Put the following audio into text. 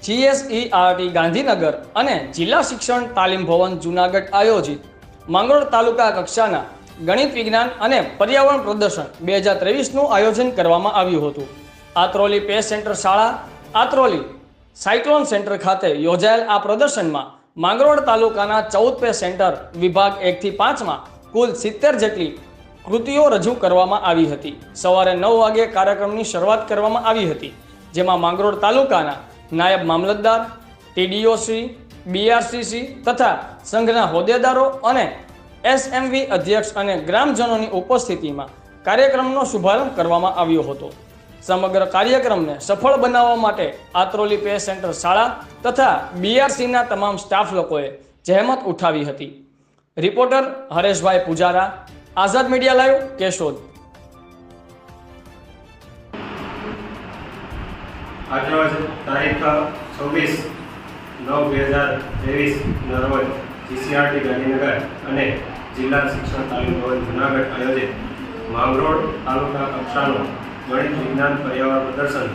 GSERT Gandhinagar અને જિલ્લા શિક્ષણ તાલીમ ભવન જૂનાગઢ આયોજિત માંગરોળ તાલુકા કક્ષાના ગણિત વિજ્ઞાન અને પર્યાવરણ પ્રદર્શન 2023નું આયોજન કરવામાં આવ્યું હતું। આત્રોલી પે સેન્ટર શાળા આત્રોલી સાયક્લોન સેન્ટર ખાતે યોજાયેલ આ પ્રદર્શનમાં માંગરોળ તાલુકાના 14 પે સેન્ટર વિભાગ 1 થી 5 માં કુલ 70 જેટલી કૃતિઓ રજૂ કરવામાં આવી હતી। સવારે 9 વાગે કાર્યક્રમની શરૂઆત કરવામાં આવી હતી, જેમાં માંગરોળ તાલુકાના નાયબ મામલતદાર, TDOશ્રી, BRCC તથા સંઘના હોદ્દેદારો અને SMV અધ્યક્ષ અને ગ્રામજનોની ઉપસ્થિતિમાં કાર્યક્રમનો શુભારંભ કરવામાં આવ્યો હતો। સમગ્ર કાર્યક્રમને સફળ બનાવવા માટે આત્રોલી પે સેન્ટર શાળા તથા BRCના તમામ સ્ટાફ લોકોએ જહેમત ઉઠાવી હતી। રિપોર્ટર હરેશભાઈ પૂજારા, આઝાદ મીડિયા લાઈવ, કેશોદ। આજરોજ તારીખ 26/9/2023 રોજ GCRT ગાંધીનગર અને જિલ્લા શિક્ષણ તાલીમ ભવન જૂનાગઢ આયોજિત માંગરોળ તાલુકા કક્ષાનું ગણિત વિજ્ઞાન પર્યાવરણ પ્રદર્શન